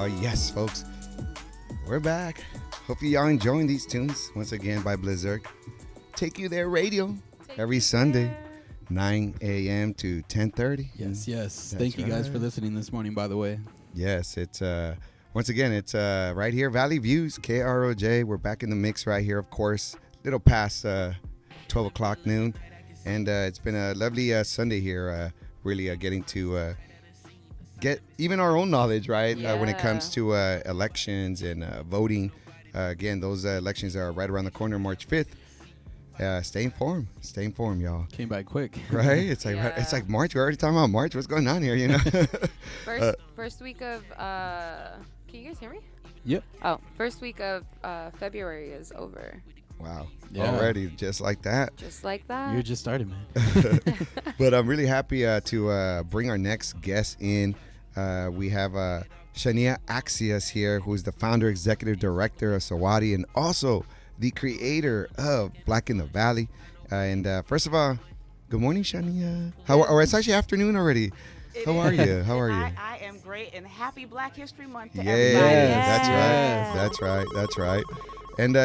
Oh, yes, folks. We're back. Hope y'all enjoying these tunes once again by Blizzard. Take You There Radio every Sunday, 9 a.m. to 10:30. Yes. Thank you guys for listening this morning, by the way. Yes, it's once again, it's right here, Valley Views, KROJ. We're back in the mix right here, of course, little past 12 o'clock noon. And it's been a lovely Sunday here, really getting to get even our own knowledge, right, when it comes to elections and voting. Again, those elections are right around the corner, March 5th. Stay informed, y'all. Came by quick, right? It's like it's like March. We're already talking about March. What's going on here? You know. First week of. Can you guys hear me? Yep. Oh, first week of February is over. Wow. Yeah. Already, just like that. Just like that. You're just starting, man. But I'm really happy to bring our next guest in. We have Shania Accius here, who's the founder, executive director of Zawadi, and also the creator of Black in the Valley. And first of all, good morning, Shania. It's actually afternoon already. How are you? I am great, and happy Black History Month to everybody. Yes. That's right. And,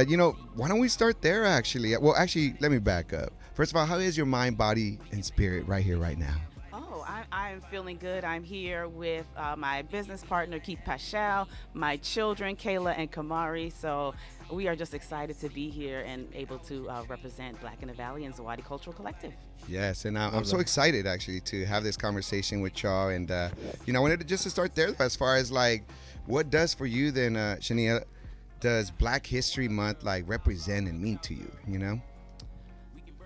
why don't we start there, actually? Well, actually, let me back up. First of all, how is your mind, body, and spirit right here, right now? Oh, I'm feeling good. I'm here with my business partner, Keith Paschall, my children, Kayla and Kamari. So we are just excited to be here and able to represent Black in the Valley and Zawadi Cultural Collective. Yes, and I'm so excited, actually, to have this conversation with y'all. And, I wanted to start there as far as, like, what does for you then, Shania, does Black History Month, like, represent and mean to you, you know?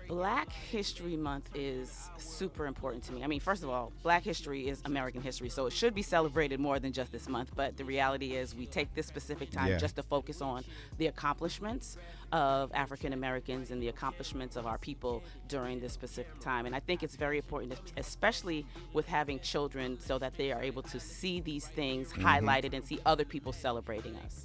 Black History Month is super important to me. I mean, first of all, Black history is American history, so it should be celebrated more than just this month. But the reality is we take this specific time just to focus on the accomplishments of African Americans and the accomplishments of our people during this specific time. And I think it's very important, especially with having children, so that they are able to see these things highlighted and see other people celebrating us.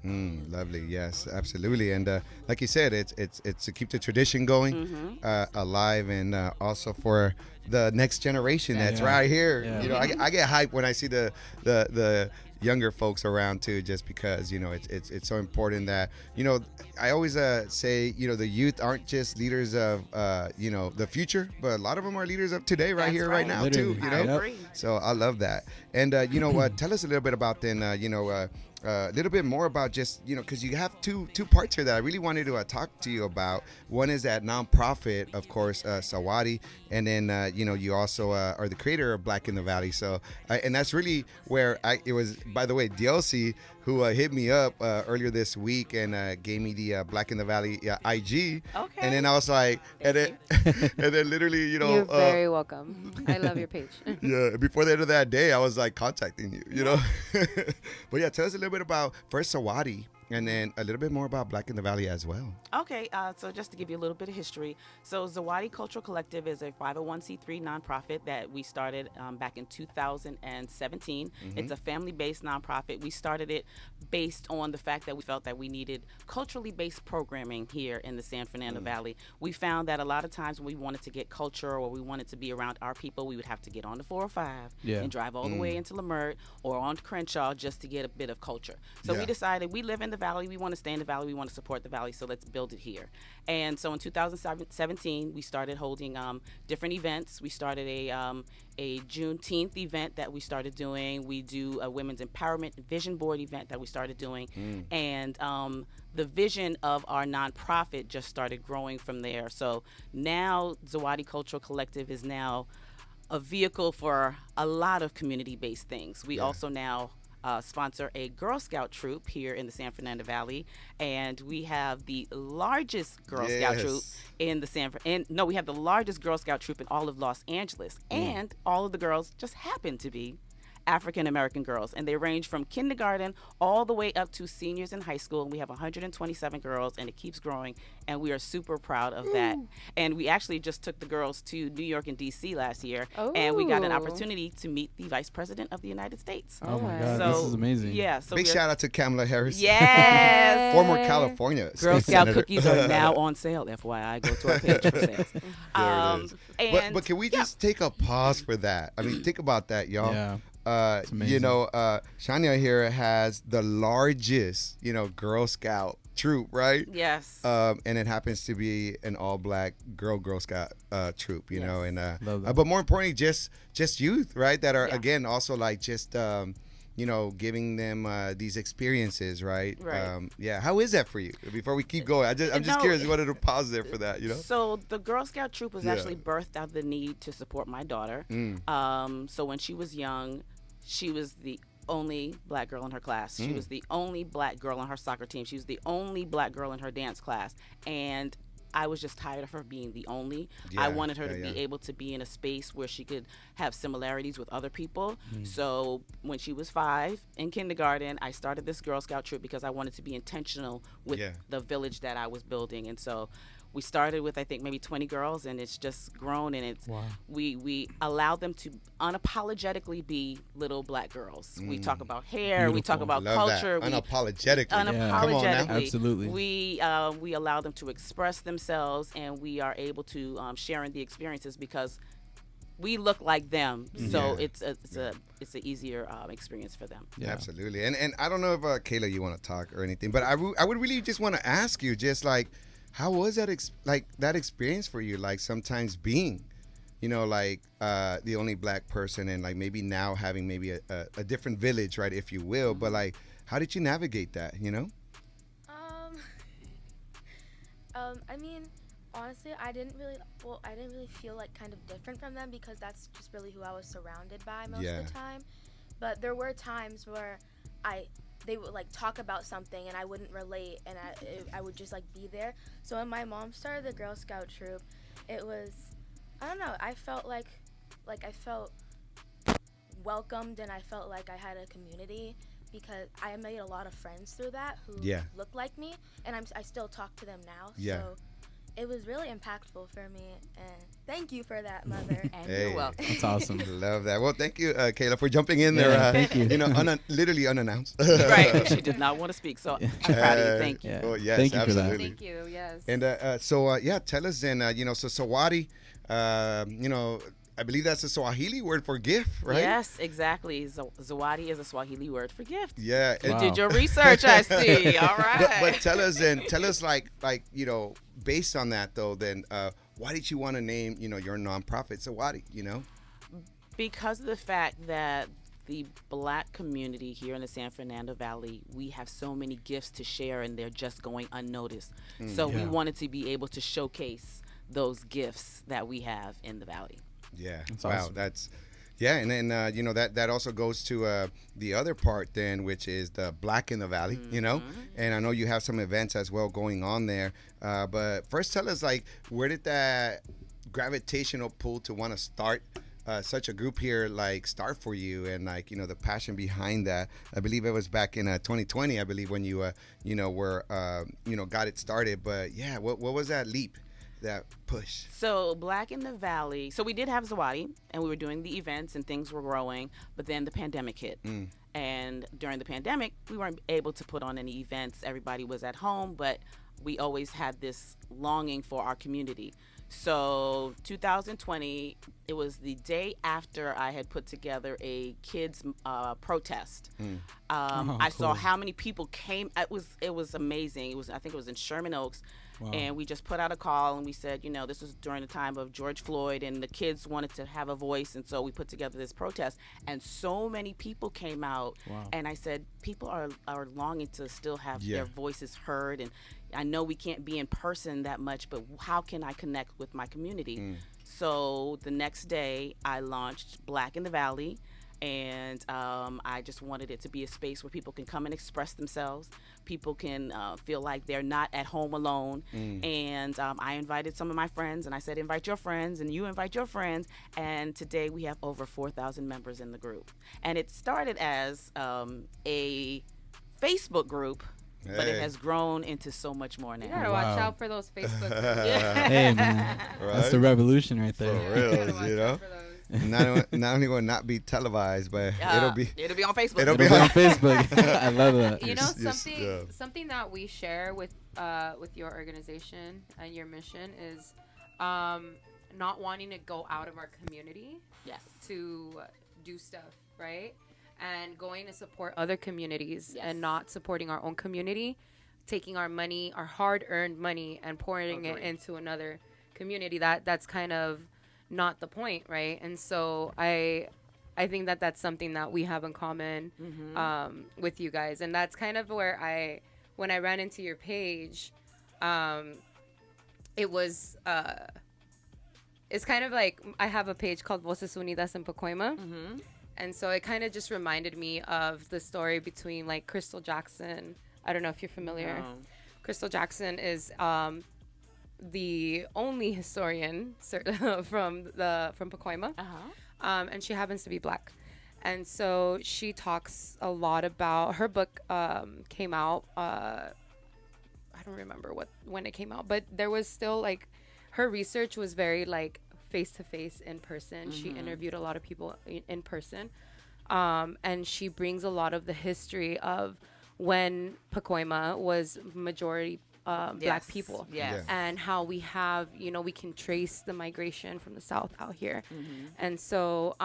Lovely. Yes, absolutely. And like you said, it's to keep the tradition going alive, and also for the next generation that's right here. Yeah. I get hyped when I see the younger folks around too, just because it's so important that I always say the youth aren't just leaders of the future, but a lot of them are leaders of today, right here, right now. Literally. Too. I agree. So I love that. And tell us a little bit about then a little bit more about just because you have two parts here that I really wanted to talk to you about. One is that nonprofit, of course, Zawadi, and then you also are the creator of Black in the Valley. So and that's really where it was. By the way, DLC, who hit me up earlier this week and gave me the Black in the Valley IG. Okay. And then I was like, and then literally, You're very welcome. I love your page. Yeah, before the end of that day, I was like contacting you, But yeah, tell us a little bit about first Zawadi, and then a little bit more about Black in the Valley as well. Okay, so just to give you a little bit of history. So Zawadi Cultural Collective is a 501c3 nonprofit that we started back in 2017. It's a family-based nonprofit. We started it based on the fact that we felt that we needed culturally based programming here in the San Fernando Valley. We found that a lot of times when we wanted to get culture or we wanted to be around our people, we would have to get on the 405 and drive all the way into Lamert or on Crenshaw just to get a bit of culture. So we decided we live in the Valley, we want to stay in the Valley, we want to support the Valley, so let's build it here. And so in 2017, we started holding different events. We started a Juneteenth event that we started doing. We do a Women's Empowerment Vision Board event that we started doing. And the vision of our nonprofit just started growing from there. So now Zawadi Cultural Collective is now a vehicle for a lot of community-based things. We also now sponsor a Girl Scout troop here in the San Fernando Valley, and we have the largest Girl Scout troop in the we have the largest Girl Scout troop in all of Los Angeles, and all of the girls just happen to be African American girls, and they range from kindergarten all the way up to seniors in high school. And we have 127 girls, and it keeps growing, and we are super proud of that. And we actually just took the girls to New York and DC last year, and we got an opportunity to meet the Vice President of the United States. Oh my God, this is amazing. Yeah, so big shout out to Kamala Harris. Yes. Former California Girl State Scout Senator. cookies are now on sale, FYI. Go to our page for sales. But can we just take a pause for that? I mean, think about that, y'all. Yeah. Shania here has the largest, Girl Scout troop, right? Yes. And it happens to be an all-black Girl Scout troop, Yes. and Love that. but more importantly, just youth, right? That are Yeah. again also like just giving them these experiences, right? Right. How is that for you? Before we keep going, I'm just curious. What are the pause there for that? So the Girl Scout troop was Yeah. actually birthed out of the need to support my daughter. So when she was young, she was the only black girl in her class. She was the only black girl on her soccer team. She was the only black girl in her dance class. And I was just tired of her being the only. I wanted her to be able to be in a space where she could have similarities with other people. So when she was 5 in kindergarten, I started this Girl Scout troop because I wanted to be intentional with the village that I was building. And so we started with, I think, maybe 20 girls, and it's just grown. And it's we allowed them to unapologetically be little black girls. We talk about hair, we talk about culture, unapologetically. Unapologetically, absolutely. We allow them to express themselves, and we are able to share in the experiences because we look like them. So it's an easier experience for them. Yeah. Absolutely. And I don't know if Kayla, you want to talk or anything, but I would really just want to ask you, just like, how was that that experience for you? Like sometimes being, the only black person, and like maybe now having maybe a different village, right, if you will. But like, how did you navigate that? I mean, honestly, I didn't really feel like kind of different from them because that's just really who I was surrounded by most of the time. But there were times where they would like talk about something and I wouldn't relate, and I would just like be there. So when my mom started the Girl Scout troop, it was, I don't know, I felt like I felt welcomed, and I felt like I had a community because I made a lot of friends through that who looked like me, and I still talk to them now. So it was really impactful for me, and thank you for that, Mother. And you're welcome. That's awesome. Love that. Well, thank you, Kayla, for jumping in there. Thank you. Literally unannounced. Right. She did not want to speak, so I'm proud of you. Thank you. Oh, yes, Thank you for that. absolutely. Thank you. Yes. And tell us then, so Zawadi, I believe that's a Swahili word for gift, right? Yes, exactly. Zawadi is a Swahili word for gift. Yeah. You Wow. did your research, I see. All right. But tell us like based on that though, then why did you want to name your nonprofit Zawadi? Because of the fact that the black community here in the San Fernando Valley, we have so many gifts to share, and they're just going unnoticed. So we wanted to be able to showcase those gifts that we have in the valley. Yeah. That's wow. awesome. That's and then that also goes to the other part then, which is the Black in the Valley. And I know you have some events as well going on there. But first, tell us like, where did that gravitational pull to want to start such a group here start for you, and the passion behind that? I believe it was back in 2020. I believe when you were got it started. But yeah, what was that leap? That push? So Black in the Valley, so we did have Zawadi, and we were doing the events and things were growing, but then the pandemic hit. And during the pandemic, we weren't able to put on any events. Everybody was at home, but we always had this longing for our community. So 2020, it was the day after I had put together a kids protest. I saw how many people came. It was amazing. I think it was in Sherman Oaks. Wow. And we just put out a call, and we said, this was during the time of George Floyd, and the kids wanted to have a voice, and so we put together this protest, and so many people came out. Wow. And I said, people are longing to still have their voices heard, and I know we can't be in person that much, but how can I connect with my community? So the next day, I launched Black in the Valley, and I just wanted it to be a space where people can come and express themselves. People can feel like they're not at home alone. And I invited some of my friends, and I said, invite your friends, and you invite your friends. And today we have over 4,000 members in the group. And it started as a Facebook group, but it has grown into so much more now. You gotta watch out for those Facebook groups. Hey, man. That's the revolution right there. For real, not only will not be televised, but it'll be on Facebook. It'll be on Facebook. I love that. Something that we share with your organization and your mission is not wanting to go out of our community. Yes. To do stuff right? And going to support other communities Yes. and not supporting our own community, taking our money, our hard-earned money, and pouring it into another community. That's kind of not the point, right? And so I think that's something that we have in common with you guys, and that's kind of where when I ran into your page, it was it's kind of like I have a page called Voces Unidas en Pacoima. And so it kind of just reminded me of the story between like Crystal Jackson. I don't know if you're familiar. No. Crystal Jackson is the only historian from Pacoima, and she happens to be Black. And so she talks a lot about her book. Came out. I don't remember when it came out, but there was still like her research was very like face to face in person. She interviewed a lot of people in person, and she brings a lot of the history of when Pacoima was majority Black people, and how we have, we can trace the migration from the South out here. And so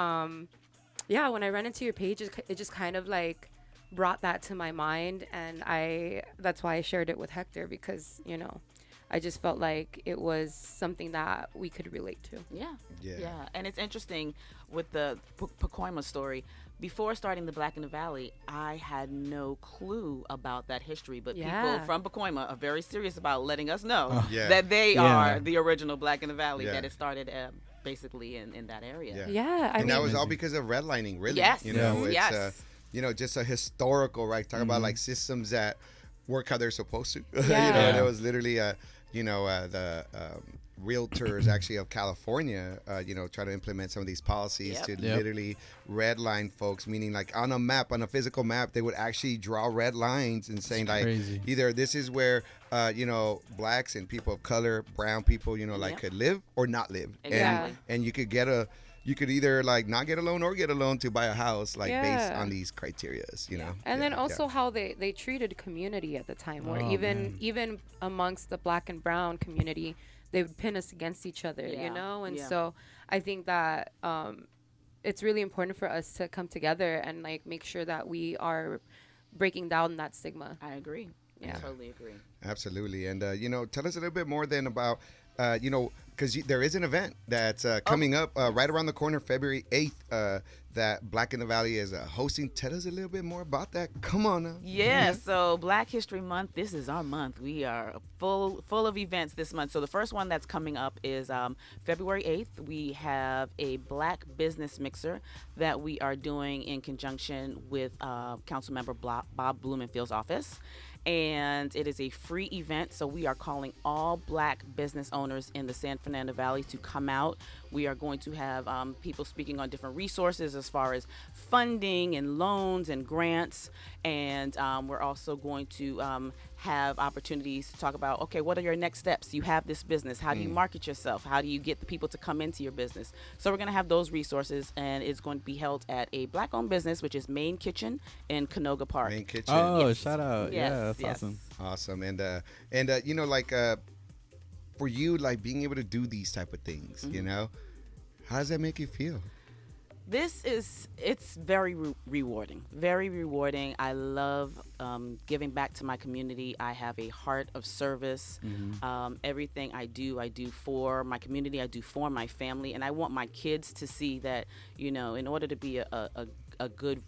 when I ran into your page, it just kind of like brought that to my mind, and that's why I shared it with Hector, because I just felt like it was something that we could relate to. Yeah. And it's interesting with the Pacoima story. Before starting the Black in the Valley, I had no clue about that history, but people from Pacoima are very serious about letting us know that they are the original Black in the Valley, that it started basically in that area. I mean, that was all because of redlining, really. Yes. It's just a historical, right? Talk about like systems that work how they're supposed to. Yeah. It was literally the realtors actually of California, try to implement some of these policies to literally redline folks, meaning like on a physical map, they would actually draw red lines and saying like either this is where, Blacks and people of color, brown people, could live or not live. Exactly. And you could either like not get a loan or get a loan to buy a house, like based on these criterias, And then also how they treated community at the time, where even amongst the Black and brown community, they would pin us against each other, And so I think that it's really important for us to come together and like make sure that we are breaking down that stigma. I agree. Yeah. I totally agree. Absolutely. And, tell us a little bit more then about, because there is an event that's coming up right around the corner, February 8th, that Black in the Valley is hosting. Tell us a little bit more about that. Come on now. Yeah, so Black History Month, this is our month. We are full of events this month. So the first one that's coming up is February 8th. We have a Black business mixer that we are doing in conjunction with Councilmember Bob Blumenfield's office. And it is a free event, so we are calling all Black business owners in the San Fernando Valley to come out. We are going to have people speaking on different resources as far as funding and loans and grants, and we're also going to have opportunities to talk about, okay, what are your next steps? You have this business. How do you market yourself? How do you get the people to come into your business? So we're going to have those resources, and it's going to be held at a Black-owned business, which is Main Kitchen in Canoga Park. Main Kitchen. Oh, shout out. Yes, Yeah, that's yes. awesome. Awesome. And for you, like being able to do these type of things, how does that make you feel? It's very rewarding, very rewarding. I love giving back to my community. I have a heart of service. Everything I do for my community. I do for my family, and I want my kids to see that, in order to be a good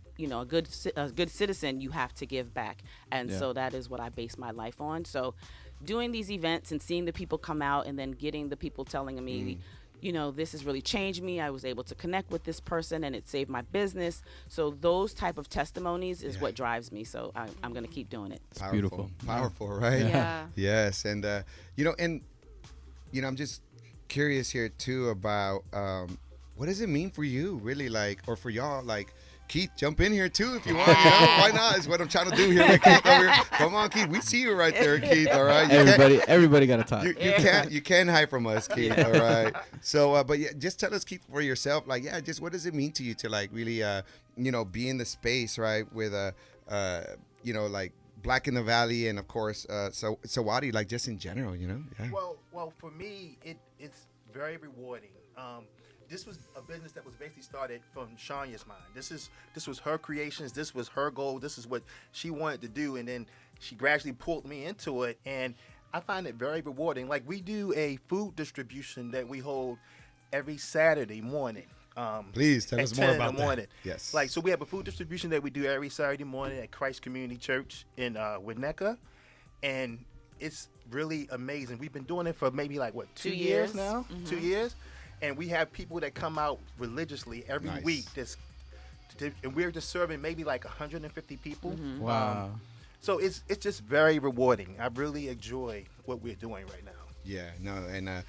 citizen, you have to give back. And so that is what I base my life on. So doing these events and seeing the people come out, and then getting the people telling me, this has really changed me. I was able to connect with this person and it saved my business. So those type of testimonies is what drives me. So I'm going to keep doing it. Powerful. Beautiful. Powerful, right? Yeah. Yes. And, I'm just curious here too about what does it mean for you really, like, or for y'all, like, Keith, jump in here too if you want. Why not? Is what I'm trying to do here with Keith over here. Come on, Keith. We see you right there, Keith. All right. Everybody got to talk. You can't hide from us, Keith. All right. So, but yeah, just tell us, Keith, for yourself. Like, just what does it mean to you to like really, be in the space, right, with like Black in the Valley, and of course, Zawadi, like just in general, Yeah. Well, for me, it's very rewarding. this was a business that was basically started from Shania's mind. This was her creations. This was her goal. This is what she wanted to do, and then she gradually pulled me into it, and I find it very rewarding. Like, we do a food distribution that we hold every Saturday morning. Please tell us more about that. Yes. Like, so we have a food distribution that we do every Saturday morning at Christ Community Church in Winnetka, and it's really amazing. We've been doing it for maybe like 2 years now. 2 years, and we have people that come out religiously every week. And we're just serving maybe like 150 people. Wow. So it's just very rewarding. I really enjoy what we're doing right now. Yeah, no, and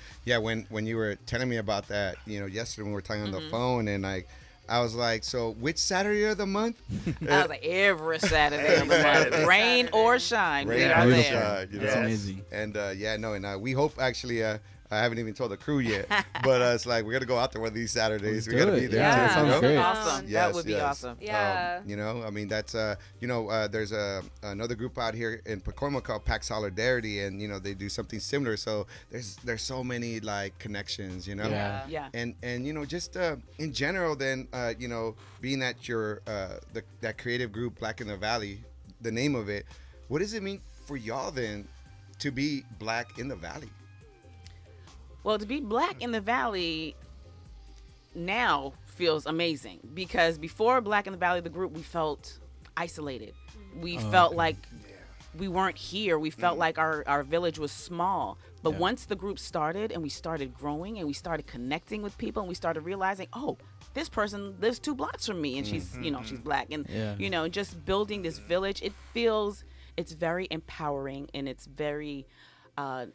when you were telling me about that, yesterday when we were talking on the phone, and I was like, so which Saturday of the month? I was like, every Saturday of the month, rain or shine, we are there. That's amazing. And we hope actually. I haven't even told the crew yet, but it's like we're gonna go out there one of these Saturdays. We're gonna be there. Yeah, too, that sounds great. Awesome. That would be awesome. Yeah. I mean, that's there's another group out here in Pacoima called Pack Solidarity, and they do something similar. So there's so many like connections, Yeah. And just in general, then being that you're that creative group Black in the Valley, the name of it, what does it mean for y'all then to be Black in the Valley? Well, to be Black in the Valley now feels amazing, because before Black in the Valley, the group, we felt isolated. We felt like we weren't here. We felt like our village was small. But once the group started and we started growing and we started connecting with people and we started realizing, oh, this person lives 2 blocks from me and she's Black. And, just building this village, it's very empowering, and it's very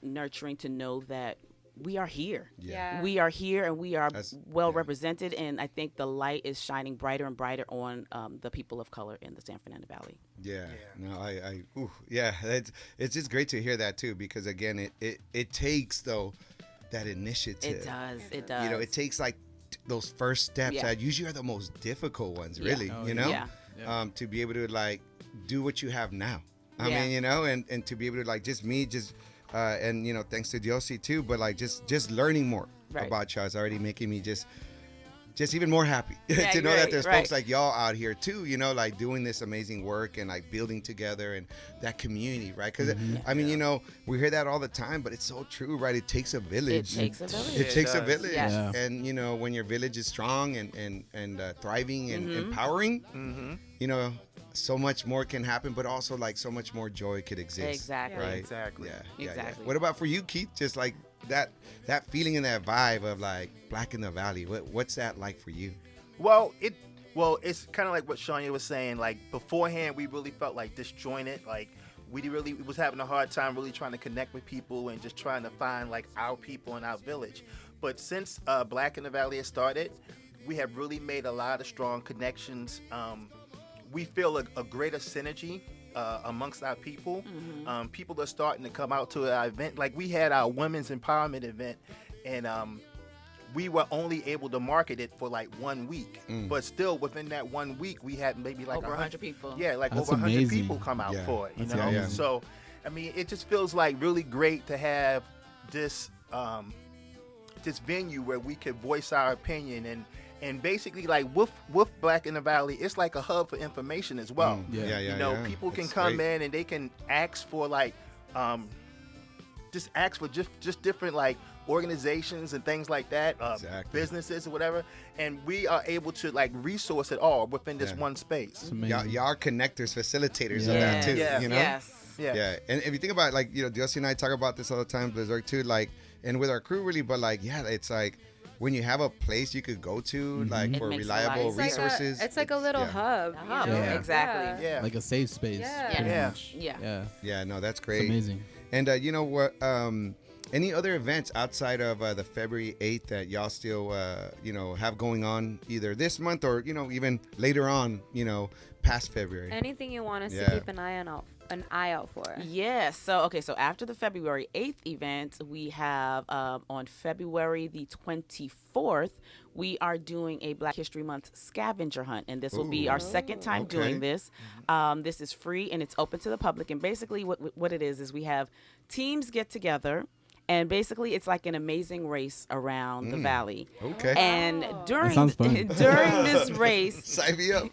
nurturing to know that we are here. Yeah. We are here, and we are well represented, and I think the light is shining brighter and brighter on the people of color in the San Fernando Valley. Yeah. No, it's just great to hear that too, because again, it takes though that initiative. It does. It takes like those first steps that usually are the most difficult ones, really. To be able to like do what you have now. I mean, and to be able to like and thanks to Diosi too, but like just learning more about y'all is already making me just even more happy to know that there's folks like y'all out here too, like doing this amazing work and like building together and that community, right? Because I mean, we hear that all the time, but it's so true, right? It takes a village. It takes a village. Yes. And when your village is strong and thriving and empowering, so much more can happen, but also like so much more joy could exist. Exactly. Right? Exactly. Yeah. Exactly. What about for you, Keith? Just like that feeling and that vibe of like Black in the Valley. What's that like for you? Well, it's kind of like what Shania was saying. Like beforehand, we really felt like disjointed. Like we really was having a hard time really trying to connect with people and just trying to find like our people in our village. But since Black in the Valley has started, we have really made a lot of strong connections. We feel a greater synergy amongst our people. People are starting to come out to our event. Like we had our women's empowerment event, and we were only able to market it for like 1 week. But still within that 1 week, we had maybe like over 100 people. Yeah, like That's over 100 amazing. people come out for it. Amazing. So, I mean, it just feels like really great to have this venue where we could voice our opinion and basically like with Black in the Valley, it's like a hub for information as well. People can come in and they can ask for like just different like organizations and things like that, businesses or whatever, and we are able to like resource it all within this one space. Y'all are connectors, facilitators of that too. Yeah. And if you think about it, like Diosi and I talk about this all the time, Blizzard too, like, and with our crew really, but like it's like when you have a place you could go to, like for reliable resources. It's like a little hub. Exactly. Yeah. Like a safe space. Yeah. No, that's great. It's amazing. And you know what? Any other events outside of the February 8th that y'all still have going on either this month or even later on, past February? Anything you want us to keep an eye out for? Yes. So after the February 8th event, we have on February the 24th, we are doing a Black History Month scavenger hunt, and this will be our second time doing this. This is free and it's open to the public, and basically what it is we have teams get together And basically, it's like an amazing race around the valley. Okay. And during during this race, sign me up.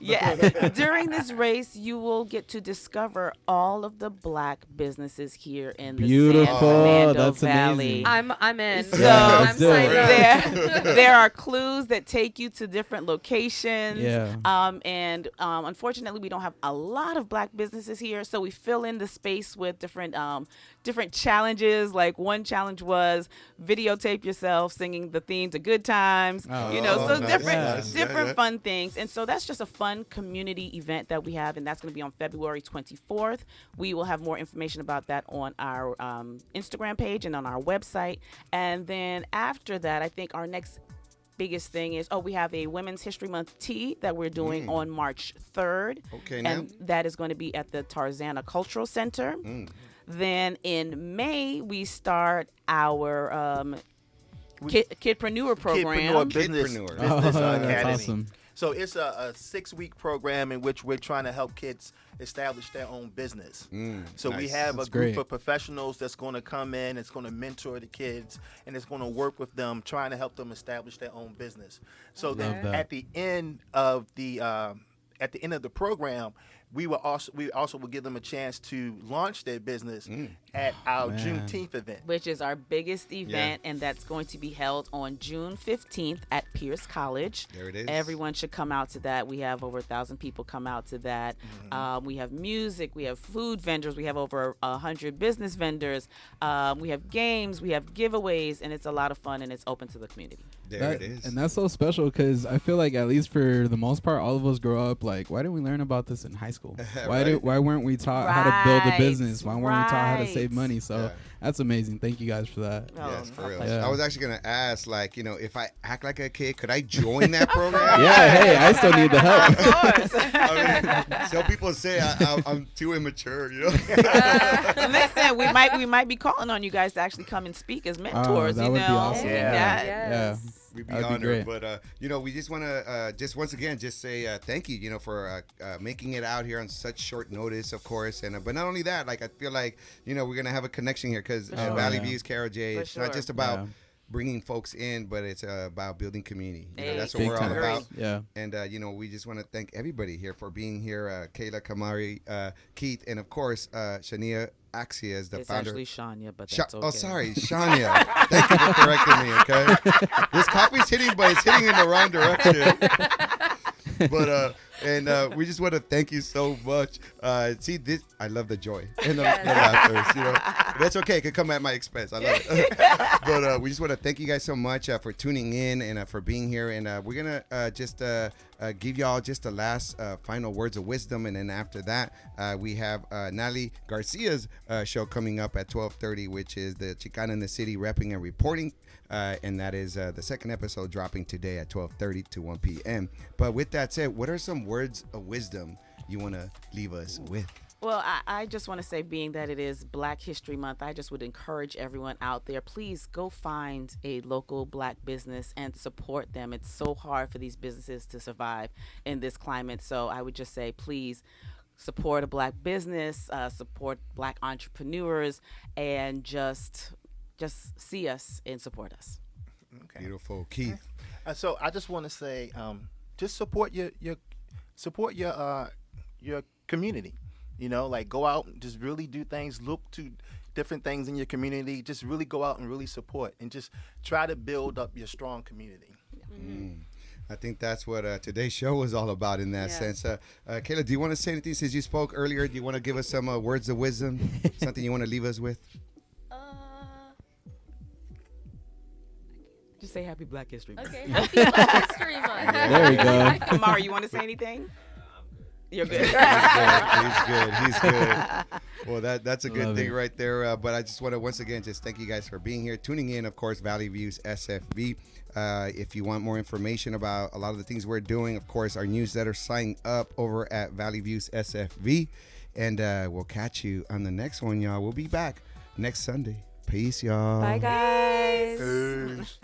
during this race, you will get to discover all of the black businesses here in the Beautiful. San Fernando That's Valley. amazing. I'm in. So I'm signed up. there are clues that take you to different locations. Yeah. And unfortunately, we don't have a lot of black businesses here, so we fill in the space with different challenges. Like one challenge was videotape yourself singing the theme to Good Times. So different fun things. And so that's just a fun community event that we have, and that's going to be on February 24th. We will have more information about that on our Instagram page and on our website. And then after that, I think our next biggest thing is we have a Women's History Month tea that we're doing on March 3rd. Okay, and that is going to be at the Tarzana Cultural Center. Then in May we start our Kidpreneur program. Business That's Academy. awesome. So it's a 6-week program in which we're trying to help kids establish their own business. So we have a group of professionals that's going to come in, it's going to mentor the kids, and it's going to work with them, trying to help them establish their own business. So then at the end of the program, we also will give them a chance to launch their business at our Juneteenth event, which is our biggest event, and that's going to be held on June 15th at Pierce College. There it is. Everyone should come out to that. We have over 1,000 people come out to that. We have music, we have food vendors, we have over 100 business vendors, we have games, we have giveaways, and it's a lot of fun, and it's open to the community. There it is. And that's so special because I feel like, at least for the most part, all of us grow up like, why didn't we learn about this in high school? Why weren't we taught how to build a business? Why weren't we taught how to save money? So that's amazing. Thank you guys for that. Yes, for real. I was actually going to ask, if I act like a kid, could I join that program? Hey, I still need the help. Of course. Some people say I'm too immature, Listen, we might be calling on you guys to actually come and speak as mentors. That would be awesome. Yeah. We'd be That'd be honored. great. But we just want to once again say thank you, for making it out here on such short notice, of course. And but not only that, I feel like we're gonna have a connection here because Valley Views, KRJ, it's not just about bringing folks in, but it's about building community. That's what we're all about. Yeah. And we just want to thank everybody here for being here. Kayla, Kamari, Keith, and of course Shania. Accius, the founder. It's actually Shania, but that's okay. Oh, sorry, Shania. Thank you for correcting me, okay? This coffee's hitting, but it's hitting in the wrong direction. But we just want to thank you so much. See, this I love the joy and the laughter. That's okay. It could come at my expense. I love it. But we just want to thank you guys so much for tuning in and for being here. And we're gonna just give y'all just the last final words of wisdom, and then after that, we have Natalie Garcia's show coming up at 12:30, which is the Chicana in the City repping and reporting. And that is the second episode dropping today at 12:30 to 1 p.m. But with that said, what are some words of wisdom you want to leave us with? Well, I just want to say, being that it is Black History Month, I just would encourage everyone out there, please go find a local black business and support them. It's so hard for these businesses to survive in this climate. So I would just say, please support a black business, support black entrepreneurs, and just see us and support us. Okay. Beautiful. Keith. So I just want to say, just support your community. Go out and just really do things. Look to different things in your community. Just really go out and really support, and just try to build up your strong community. I think that's what today's show was all about in that sense. Kayla, do you want to say anything since you spoke earlier? Do you want to give us some words of wisdom? Something you want to leave us with? Just say Happy Black History Month. Okay, Happy Black History Month. There you go. Kamari, you want to say anything? You're good. He's good. Well, that's a good thing right there. But I just want to once again just thank you guys for being here, tuning in. Of course, Valley Views SFV. If you want more information about a lot of the things we're doing, of course, our newsletter, sign up over at Valley Views SFV. And we'll catch you on the next one, y'all. We'll be back next Sunday. Peace, y'all. Bye, guys. Peace.